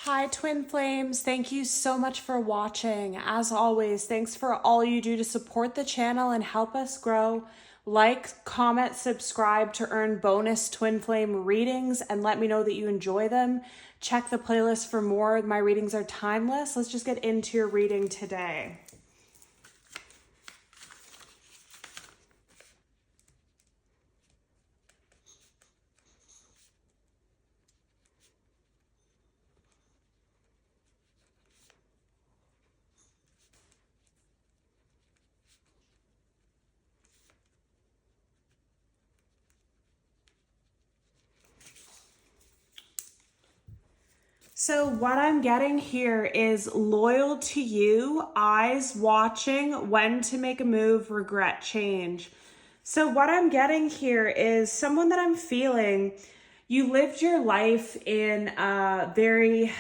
Hi, Twin Flames. Thank you so much for watching. As always, thanks for all you do to support the channel and help us grow. Like, comment, subscribe to earn bonus Twin Flame readings and let me know that you enjoy them. Check the playlist for more. My readings are timeless. Let's just get into your reading today. So what I'm getting here is loyal to you, eyes watching, when to make a move, regret change. So what I'm getting here is someone that I'm feeling, you lived your life in a very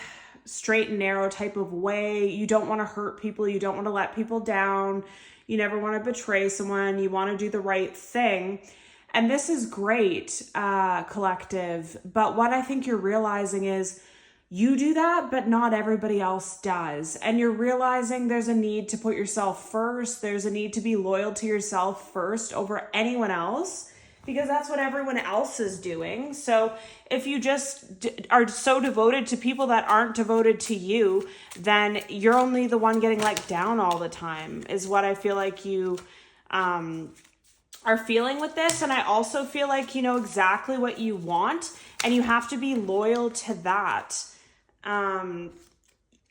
straight and narrow type of way. You don't want to hurt people. You don't want to let people down. You never want to betray someone. You want to do the right thing. And this is great, collective. But what I think you're realizing is you do that, but not everybody else does. And you're realizing there's a need to put yourself first. There's a need to be loyal to yourself first over anyone else, because that's what everyone else is doing. So if you just are so devoted to people that aren't devoted to you, then you're only the one getting let down all the time, is what I feel like you are feeling with this. And I also feel like you know exactly what you want, and you have to be loyal to that.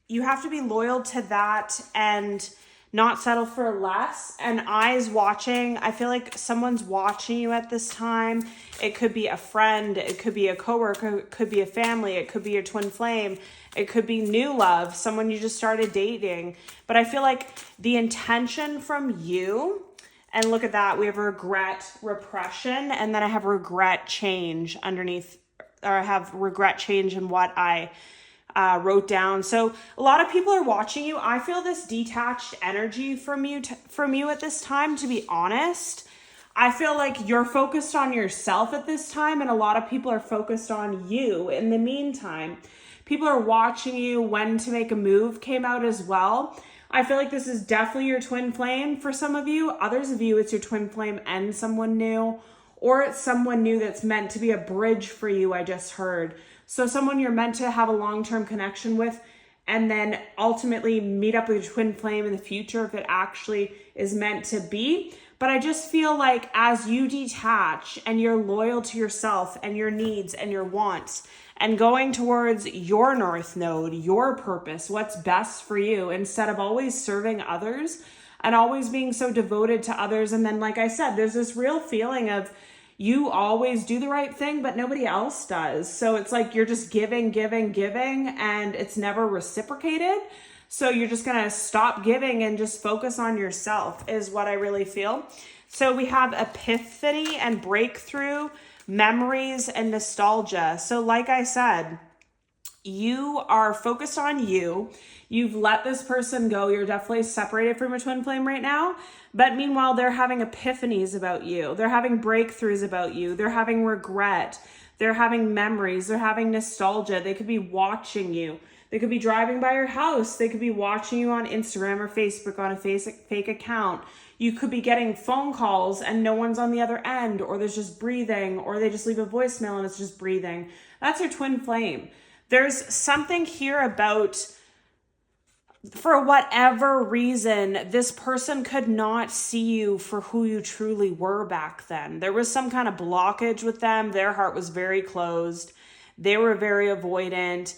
You have to be loyal to that and not settle for less. And eyes watching, I feel like someone's watching you at this time. It could be a friend, it could be a coworker, it could be a family, it could be your twin flame, it could be new love, someone you just started dating. But I feel like the intention from you, and look at that, we have regret, repression, and then I have regret change underneath, or I have regret change in what I wrote down. So a lot of people are watching you. I feel this detached energy from you at this time, to be honest. I feel like you're focused on yourself at this time, and a lot of people are focused on you in the meantime. People are watching you. When to make a move came out as well. I feel like this is definitely your twin flame for some of you. Others of you, it's your twin flame and someone new, or it's someone new that's meant to be a bridge for you, I just heard. So someone you're meant to have a long-term connection with, and then ultimately meet up with your twin flame in the future if it actually is meant to be. But I just feel like as you detach and you're loyal to yourself and your needs and your wants and going towards your north node, your purpose, what's best for you, instead of always serving others and always being so devoted to others. And then, like I said, there's this real feeling of you always do the right thing, but nobody else does. So it's like you're just giving, and it's never reciprocated. So you're just going to stop giving and just focus on yourself, is what I really feel. So we have epiphany and breakthrough, memories and nostalgia. So like I said, you are focused on you. You've let this person go. You're definitely separated from your twin flame right now. But meanwhile, they're having epiphanies about you. They're having breakthroughs about you. They're having regret. They're having memories. They're having nostalgia. They could be watching you. They could be driving by your house. They could be watching you on Instagram or Facebook on a fake account. You could be getting phone calls and no one's on the other end, or there's just breathing, or they just leave a voicemail and it's just breathing. That's your twin flame. There's something here about, for whatever reason, this person could not see you for who you truly were back then. There was some kind of blockage with them. Their heart was very closed. They were very avoidant.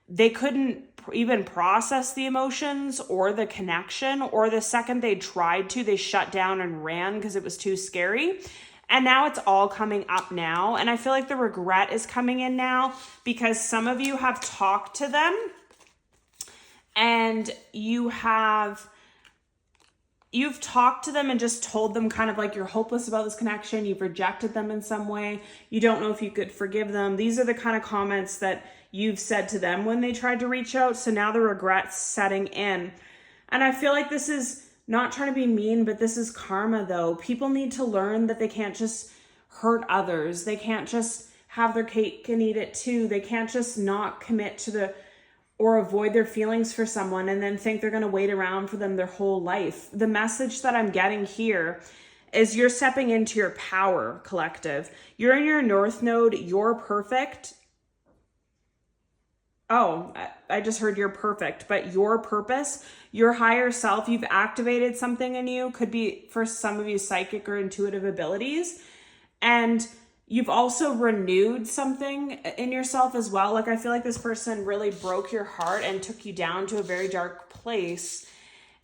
They couldn't even process the emotions or the connection, or the second they tried to, they shut down and ran because it was too scary. And now it's all coming up now. And I feel like the regret is coming in now because some of you have talked to them and you've talked to them and just told them kind of like you're hopeless about this connection. You've rejected them in some way. You don't know if you could forgive them. These are the kind of comments that you've said to them when they tried to reach out. So now the regret's setting in. And I feel like this is not trying to be mean, but this is karma though. People need to learn that they can't just hurt others. They can't just have their cake and eat it too. They can't just not commit to the or avoid their feelings for someone and then think they're going to wait around for them their whole life. The message that I'm getting here is you're stepping into your power, collective. You're in your North Node. You're perfect. Oh, I just heard you're perfect, but your purpose, your higher self, you've activated something in you. Could be for some of you psychic or intuitive abilities. And you've also renewed something in yourself as well. Like, I feel like this person really broke your heart and took you down to a very dark place.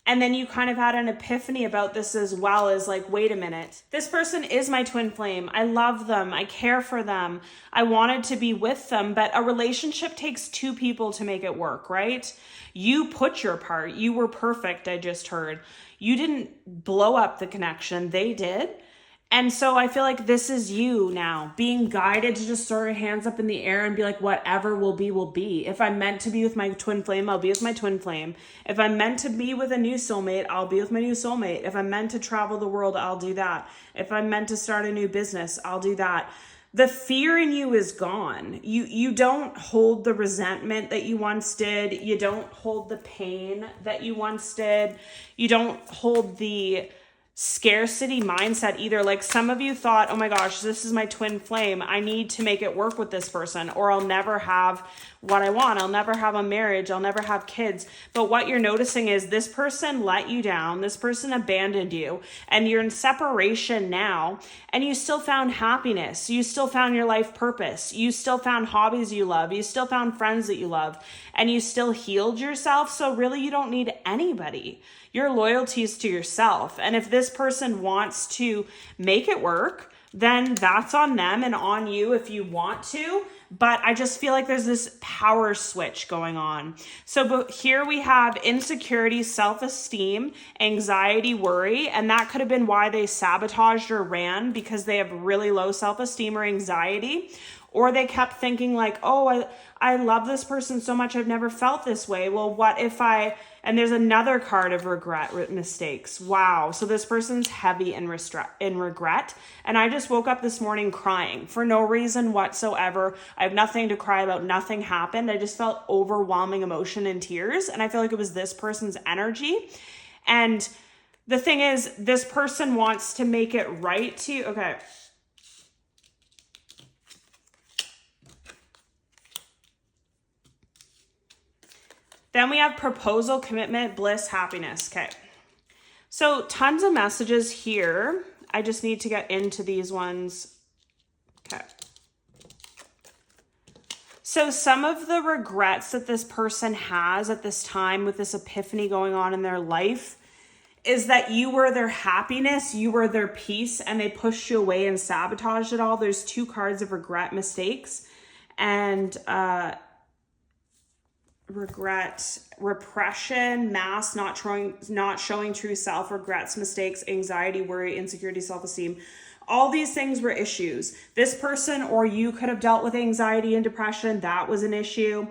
And then you kind of had an epiphany about this as well, as like, wait a minute, this person is my twin flame. I love them. I care for them. I wanted to be with them, but a relationship takes two people to make it work, right? You put your part. You were perfect, I just heard. You didn't blow up the connection. They did. And so I feel like this is you now being guided to just throw your hands up in the air and be like, whatever will be, will be. If I'm meant to be with my twin flame, I'll be with my twin flame. If I'm meant to be with a new soulmate, I'll be with my new soulmate. If I'm meant to travel the world, I'll do that. If I'm meant to start a new business, I'll do that. The fear in you is gone. You don't hold the resentment that you once did. You don't hold the pain that you once did. You don't hold the scarcity mindset either. Like, some of you thought, oh my gosh, this is my twin flame. I need to make it work with this person, or I'll never have what I want. I'll never have a marriage. I'll never have kids. But what you're noticing is this person let you down. This person abandoned you, and you're in separation now, and you still found happiness. You still found your life purpose. You still found hobbies you love. You still found friends that you love, and you still healed yourself. So really, you don't need anybody. Your loyalty is to yourself. And if this person wants to make it work, then that's on them and on you if you want to. But I just feel like there's this power switch going on. So but here we have insecurity, self-esteem, anxiety, worry. And that could have been why they sabotaged or ran, because they have really low self-esteem or anxiety. Or they kept thinking like, oh, I love this person so much. I've never felt this way. Well, what if and there's another card of regret, mistakes. Wow. So this person's heavy in regret. And I just woke up this morning crying for no reason whatsoever. I have nothing to cry about. Nothing happened. I just felt overwhelming emotion and tears. And I feel like it was this person's energy. And the thing is, this person wants to make it right to you. Okay. Then we have proposal, commitment, bliss, happiness. Okay. So tons of messages here. I just need to get into these ones. Okay. So some of the regrets that this person has at this time with this epiphany going on in their life is that you were their happiness, you were their peace, and they pushed you away and sabotaged it all. There's two cards of regret, mistakes, and regret, repression, mask, not showing true self, regrets, mistakes, anxiety, worry, insecurity, self-esteem. All these things were issues. This person or you could have dealt with anxiety and depression. That was an issue.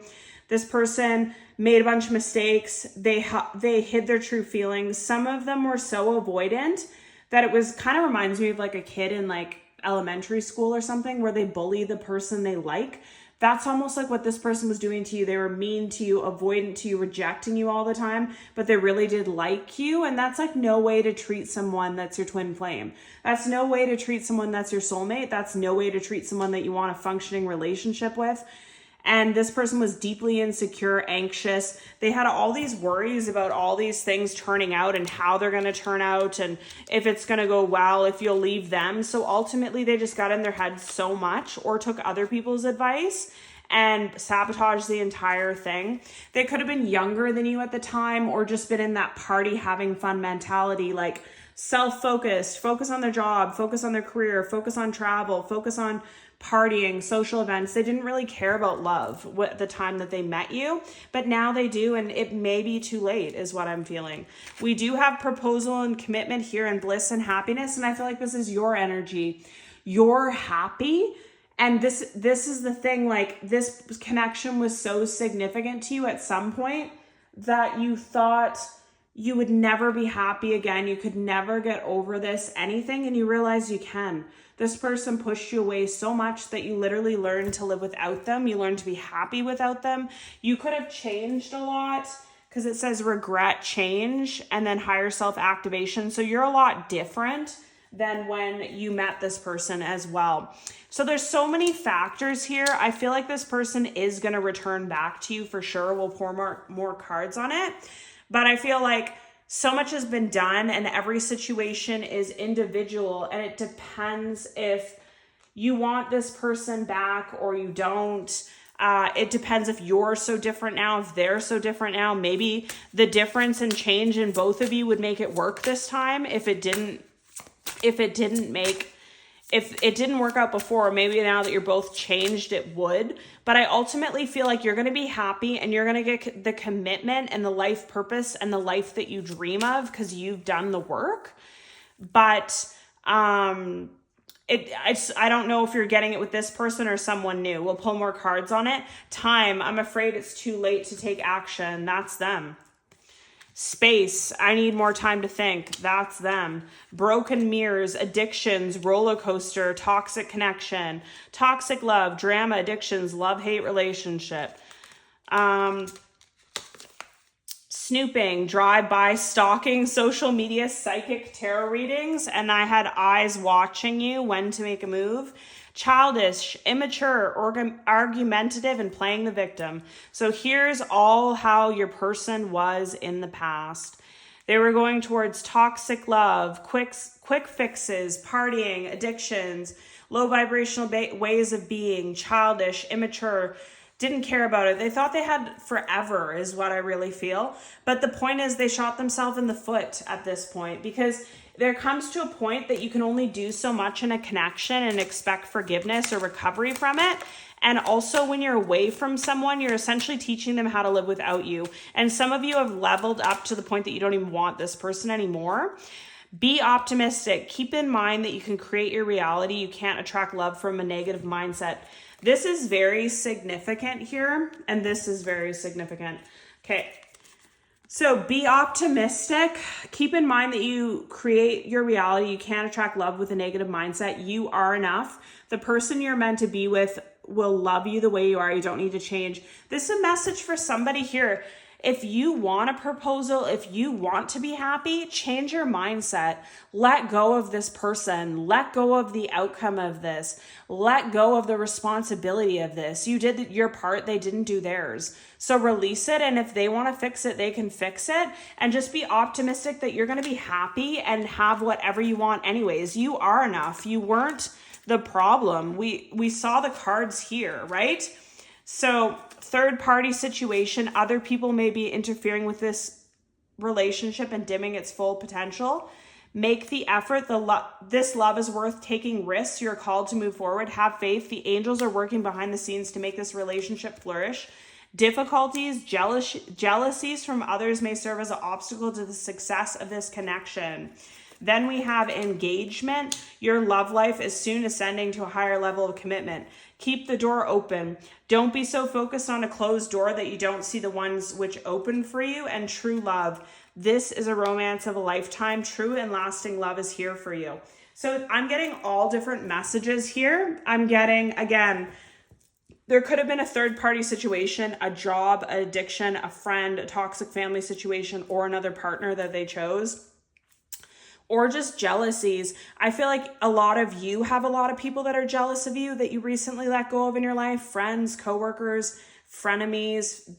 This person made a bunch of mistakes. They hid their true feelings. Some of them were so avoidant that it was kind of reminds me of like a kid in like elementary school or something where they bully the person they like. That's almost like what this person was doing to you. They were mean to you, avoidant to you, rejecting you all the time, but they really did like you. And that's like no way to treat someone that's your twin flame. That's no way to treat someone that's your soulmate. That's no way to treat someone that you want a functioning relationship with. And this person was deeply insecure, anxious. They had all these worries about all these things turning out and how they're going to turn out and if it's going to go well, if you'll leave them. So ultimately they just got in their head so much or took other people's advice and sabotaged the entire thing. They could have been younger than you at the time or just been in that party having fun mentality, like self-focused, focus on their job, focus on their career, focus on travel, focus on partying, social events. They didn't really care about love at the time that they met you, but now they do, and it may be too late is what I'm feeling. We do have proposal and commitment here and bliss and happiness, and I feel like this is your energy. You're happy, and this is the thing, like this connection was so significant to you at some point that you thought you would never be happy again. You could never get over this, anything, and you realize you can. This person pushed you away so much that you literally learned to live without them. You learned to be happy without them. You could have changed a lot because it says regret, change, and then higher self activation. So you're a lot different than when you met this person as well. So there's so many factors here. I feel like this person is going to return back to you for sure. We'll pour more cards on it. But I feel like so much has been done and every situation is individual, and it depends if you want this person back or you don't. It depends if you're so different now, if they're so different now. Maybe the difference and change in both of you would make it work this time. If it didn't work out before, maybe now that you're both changed, it would. But I ultimately feel like you're going to be happy and you're going to get the commitment and the life purpose and the life that you dream of because you've done the work. But I don't know if you're getting it with this person or someone new. We'll pull more cards on it. Time, I'm afraid it's too late to take action. That's them. Space, I need more time to think. That's them. Broken mirrors, addictions, roller coaster, toxic connection, toxic love, drama, addictions, love-hate relationship. Snooping, drive-by, stalking, social media, psychic tarot readings, and I had eyes watching you, when to make a move. Childish, immature, argumentative, and playing the victim. So here's all how your person was in the past. They were going towards toxic love, quick fixes, partying, addictions, low vibrational ways of being, childish, immature, didn't care about it. They thought they had forever is what I really feel. But the point is they shot themselves in the foot at this point, because there comes to a point that you can only do so much in a connection and expect forgiveness or recovery from it. And also when you're away from someone, you're essentially teaching them how to live without you. And some of you have leveled up to the point that you don't even want this person anymore. Be optimistic. Keep in mind that you can create your reality. You can't attract love from a negative mindset. This is very significant here, and this is very significant. Okay. So be optimistic. Keep in mind that you create your reality. You can't attract love with a negative mindset. You are enough. The person you're meant to be with will love you the way you are. You don't need to change. This is a message for somebody here. If you want a proposal, if you want to be happy, change your mindset. Let go of this person. Let go of the outcome of this. Let go of the responsibility of this. You did your part. They didn't do theirs. So release it. And if they want to fix it, they can fix it. And just be optimistic that you're going to be happy and have whatever you want anyways. You are enough. You weren't the problem. We saw the cards here, right? So third party situation, other people may be interfering with this relationship and dimming its full potential. Make the effort. This love is worth taking risks. You're called to move forward. Have faith. The angels are working behind the scenes to make this relationship flourish. Difficulties, jealousies from others may serve as an obstacle to the success of this connection. Then we have engagement. Your love life is soon ascending to a higher level of commitment. Keep the door open. Don't be so focused on a closed door that you don't see the ones which open for you. And true love. This is a romance of a lifetime. True and lasting love is here for you. So I'm getting all different messages here. I'm getting, again, there could have been a third party situation, a job, an addiction, a friend, a toxic family situation, or another partner that they chose. Or just jealousies. I feel like a lot of you have a lot of people that are jealous of you that you recently let go of in your life. Friends, coworkers, frenemies,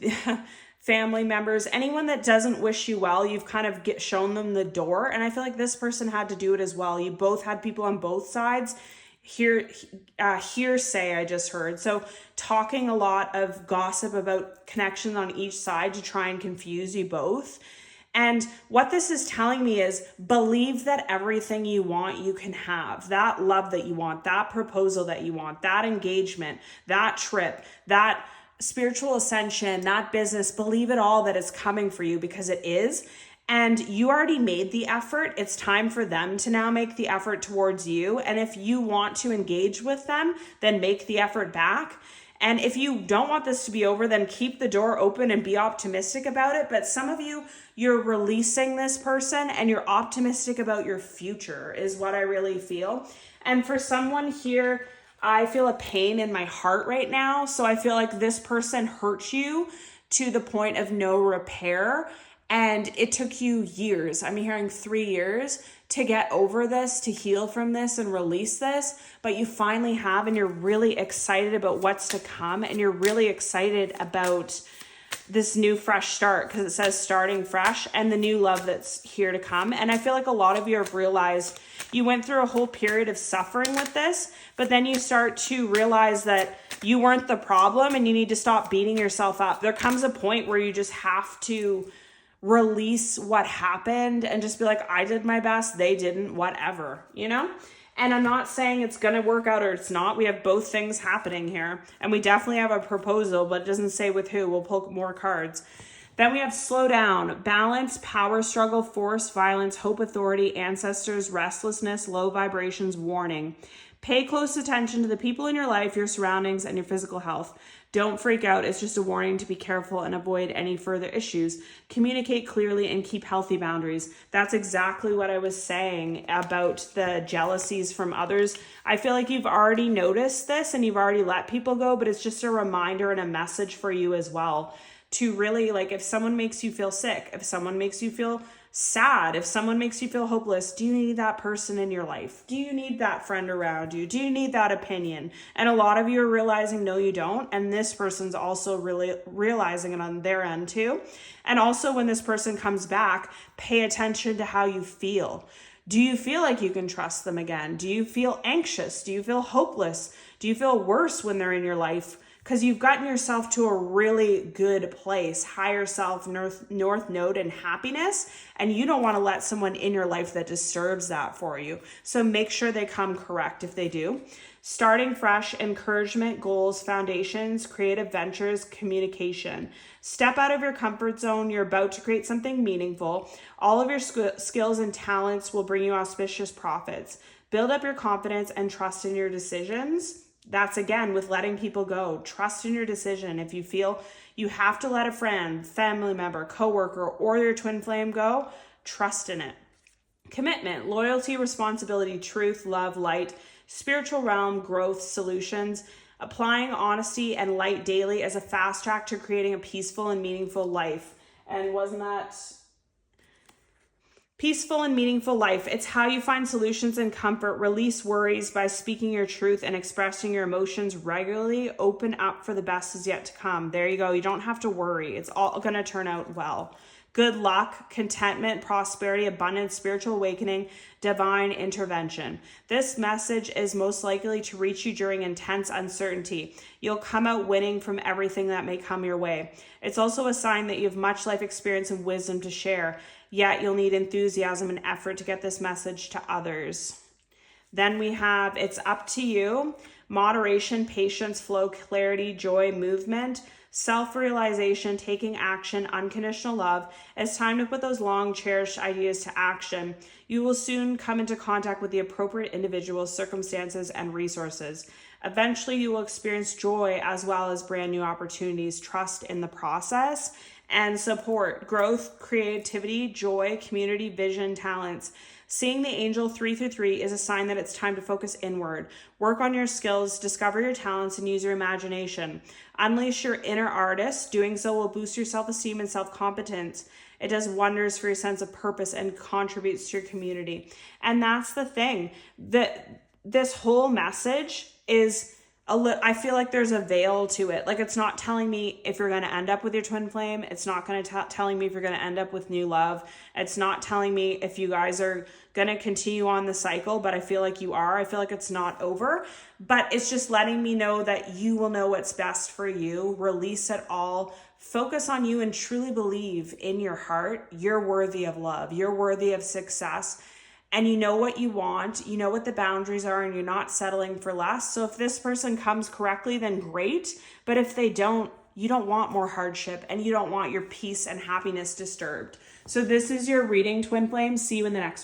family members, anyone that doesn't wish you well, you've kind of shown them the door. And I feel like this person had to do it as well. You both had people on both sides. Hearsay, I just heard. So talking a lot of gossip about connections on each side to try and confuse you both. And what this is telling me is believe that everything you want, you can have. That love that you want, that proposal that you want, that engagement, that trip, that spiritual ascension, that business, believe it all that it's coming for you, because it is. And you already made the effort. It's time for them to now make the effort towards you. And if you want to engage with them, then make the effort back. And if you don't want this to be over, then keep the door open and be optimistic about it. But some of you, you're releasing this person and you're optimistic about your future is what I really feel. And for someone here, I feel a pain in my heart right now. So I feel like this person hurt you to the point of no repair. And it took you years. I'm hearing 3 years to get over this, to heal from this and release this. But you finally have, and you're really excited about what's to come. And you're really excited about this new fresh start, because it says starting fresh, and the new love that's here to come. And I feel like a lot of you have realized you went through a whole period of suffering with this, but then you start to realize that you weren't the problem and you need to stop beating yourself up. There comes a point where you just have to release what happened and just be like, I did my best, they didn't, whatever, you know? And I'm not saying it's going to work out or it's not. We have both things happening here. And we definitely have a proposal, but it doesn't say with who. We'll pull more cards. Then we have slow down, balance, power struggle, force, violence, hope, authority, ancestors, restlessness, low vibrations, warning. Pay close attention to the people in your life, your surroundings, and your physical health. Don't freak out. It's just a warning to be careful and avoid any further issues. Communicate clearly and keep healthy boundaries. That's exactly what I was saying about the jealousies from others. I feel like you've already noticed this and you've already let people go, but it's just a reminder and a message for you as well to really, like, if someone makes you feel sick, if someone makes you feel sad, if someone makes you feel hopeless, do you need that person in your life? Do you need that friend around you? Do you need that opinion? And a lot of you are realizing, no, you don't. And this person's also really realizing it on their end too. And also when this person comes back, pay attention to how you feel. Do you feel like you can trust them again? Do you feel anxious? Do you feel hopeless? Do you feel worse when they're in your life? Because you've gotten yourself to a really good place, higher self, north node, and happiness. And you don't want to let someone in your life that disturbs that for you. So make sure they come correct if they do. Starting fresh, encouragement, goals, foundations, creative ventures, communication. Step out of your comfort zone. You're about to create something meaningful. All of your skills and talents will bring you auspicious profits. Build up your confidence and trust in your decisions. That's again with letting people go. Trust in your decision. If you feel you have to let a friend, family member, coworker, or your twin flame go, trust in it. Commitment, loyalty, responsibility, truth, love, light, spiritual realm, growth, solutions. Applying honesty and light daily as a fast track to creating a peaceful and meaningful life. And wasn't that peaceful and meaningful life? It's how you find solutions and comfort, release worries by speaking your truth and expressing your emotions regularly. Open up for the best is yet to come. There you go. You don't have to worry. It's all going to turn out well. Good luck, contentment, prosperity, abundance, spiritual awakening, divine intervention. This message is most likely to reach you during intense uncertainty. You'll come out winning from everything that may come your way. It's also a sign that you have much life experience and wisdom to share, yet you'll need enthusiasm and effort to get this message to others. Then we have, it's up to you, moderation, patience, flow, clarity, joy, movement, self-realization, taking action, unconditional love. It's time to put those long cherished ideas to action. You will soon come into contact with the appropriate individuals, circumstances, and resources. Eventually, you will experience joy as well as brand new opportunities. Trust in the process and support, growth, creativity, joy, community, vision, talents. Seeing the angel 3 through 3 is a sign that it's time to focus inward. Work on your skills, discover your talents, and use your imagination. Unleash your inner artist. Doing so will boost your self-esteem and self-competence. It does wonders for your sense of purpose and contributes to your community. And that's the thing. This whole message is I feel like there's a veil to it. Like, it's not telling me if you're going to end up with your twin flame. It's not going to telling me if you're going to end up with new love. It's not telling me if you guys are going to continue on the cycle, but I feel like you are. I feel like it's not over, but it's just letting me know that you will know what's best for you. Release it all. Focus on you and truly believe in your heart. You're worthy of love. You're worthy of success. And you know what you want, you know what the boundaries are, and you're not settling for less. So if this person comes correctly, then great. But if they don't, you don't want more hardship and you don't want your peace and happiness disturbed. So this is your reading, twin flames. See you in the next one.